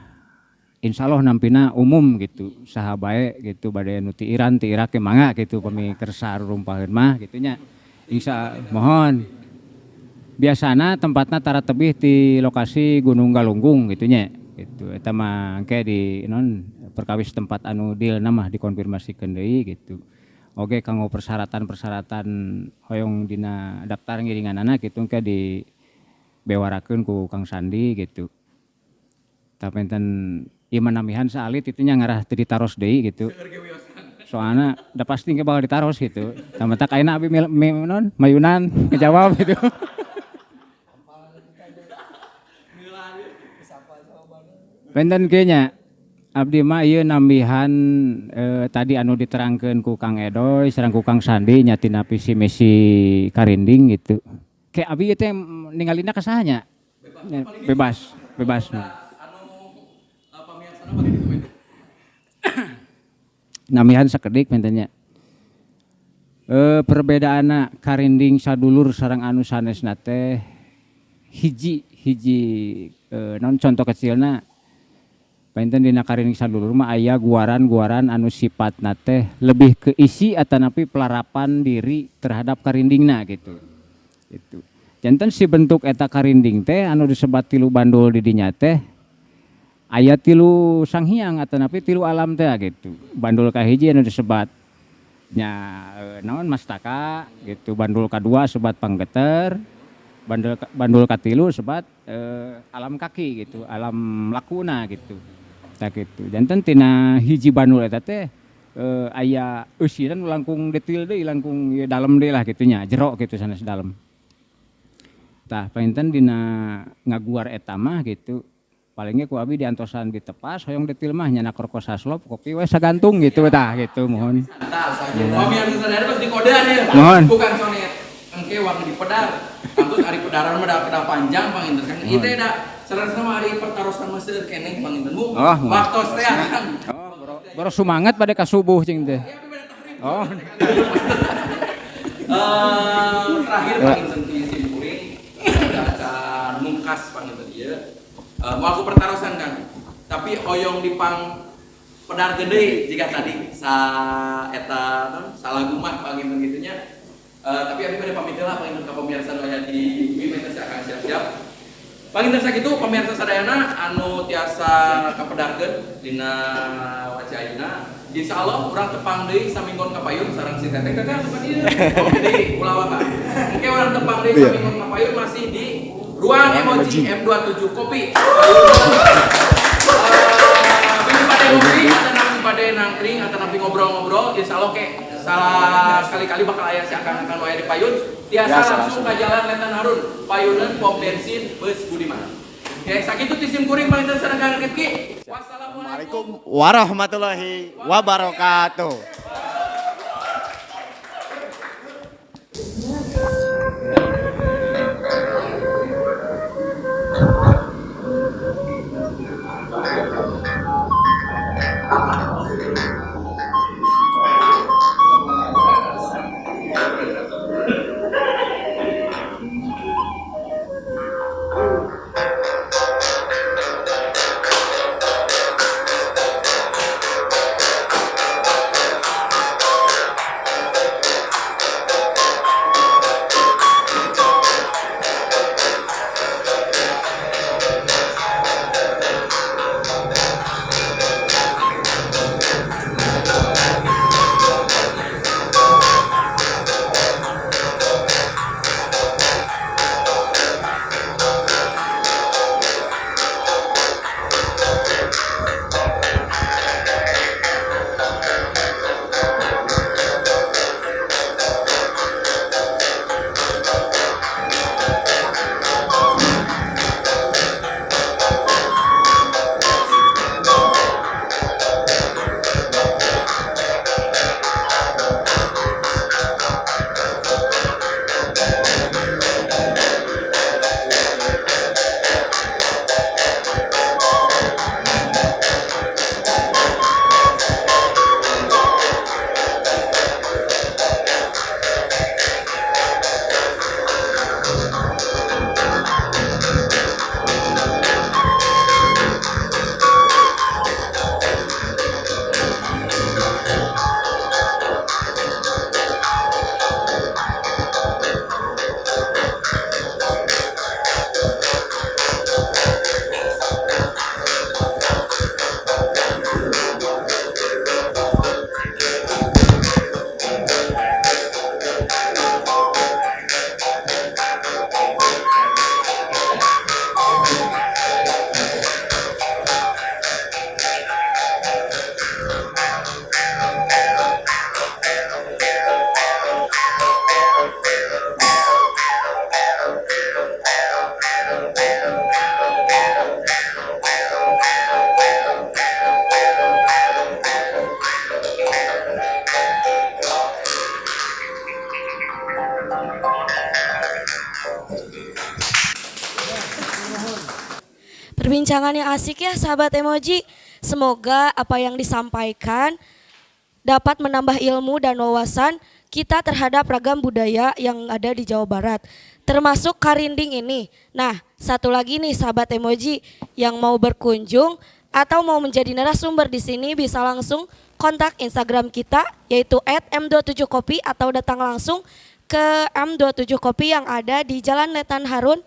insyaallah nampina umum gitu, saha bae gitu bade nu ti Iran ti Irak mangga gitu pami kersa rumpaheun mah gitu nya. Mohon. Biasana tempatna tara tebih ti lokasi Gunung Galunggung gitu nya. Gitu eta mah engke di non perkawis tempat anu deulna mah dikonfirmasikeun deui gitu. Oke kanggo persyaratan hoyong dina daftar ngiringanana gitu engke di bewarakeun ku Kang Sandi gitu. Tapi enten iman namihan saalit itu nya ngarah teu ditaros deui gitu. Soalna da pasti engke bakal ditaros gitu. Tamatak ayeuna abi non mayunan ngejawab gitu. Benten kayaknya abdi mah ieu nambihan tadi anu diterangkeun ku Kang Edoy sareng ku Kang Sandi nyatina visi misi karinding gitu. Kayak abi teh ningalina ka saha nya? Bebas. Nambihan sakedik bentennya. Perbedaana karinding sadulur sareng anu sanesna teh hiji non contoh kecilna painten dina karinding sadulur mah aya guaran-guaran anu sifatna teh lebih ke isi atanapi pelarapan diri terhadap karindingna gitu. Gitu. Janten si bentuk eta karinding teh anu disebat tilu bandul di dinya teh aya tilu sanghyang atanapi tilu alam teh gitu. Bandul kahiji anu disebat nya naon mastaka gitu. Bandul kadua sebat panggeter. Bandul katilu sebat alam kaki gitu, alam lakuna gitu. Tak gitu. Janten tina hiji bandul eta teh aya eusiran langkung detil deui, langkung ya dalem deui lah kitu nya, jero gitu sanes dalem. Tah painten dina ngaguar eta mah gitu. Palingnya ku abi diantosan ditepas hoyong detil mah nya nakroko saslop kopi we sagantung gitu tah gitu mohon. Kami yang sadar terus dikodean ya. Mohon. Bukan sonet. Engke wang dipedar. Kampus ari pedaran mah da panjang panginten kan. Ieu teh da sareng-sareng ari pertarosan meseur keneh panginten bu. Waktos teh kan. Baru semangat pada ka subuh cing teh. Oh. Terakhir panginten di simpuling ada nungkas panginten ieu. Mau aku pertarosan kan. Tapi hoyong dipang pedar gede jika tadi sa eta salagu mah panginten kitu nya. Tapi abi pada pamit lah panginten ka pemirsa aya di meter akan siap-siap. Panginten sakitu pemirsa sadayana anu tiasa kapedarkeun dina wacaina. Insyaallah urang tepang deui saminggon ka payun sareng si Teteh kakak tempat ieu. Di Pulau Waka. Engke urang tepang deui saminggon ka payun masih di Ruang Emoji M27 Kopi. Bini pada ngopi atau nanti pada nangkring atau nanti ngobrol-ngobrol, insyaallah ke salah sekali-kali bakal aya si akan wae di payun. Tiasa langsung ke Jalan Letan Harun, payunan pom bensin Bus Budiman. Oke, sakitu tisim kuring panginten sareng Kang Rifki. Wassalamualaikum warahmatullahi wabarakatuh. Perbincangan yang asik ya sahabat emoji. Semoga apa yang disampaikan dapat menambah ilmu dan wawasan kita terhadap ragam budaya yang ada di Jawa Barat. Termasuk Karinding ini. Nah, satu lagi nih sahabat emoji yang mau berkunjung atau mau menjadi narasumber di sini bisa langsung kontak Instagram kita yaitu @m27kopi atau datang langsung ke M27kopi yang ada di Jalan Letan Harun,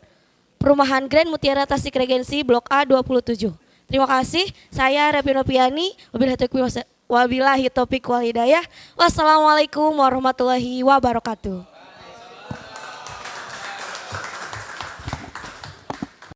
Perumahan Grand Mutiara Tasik Regensi Blok A 27. Terima kasih. Saya Repino Piani. Wabillahi taufiq wal hidayah. Wassalamualaikum warahmatullahi wabarakatuh.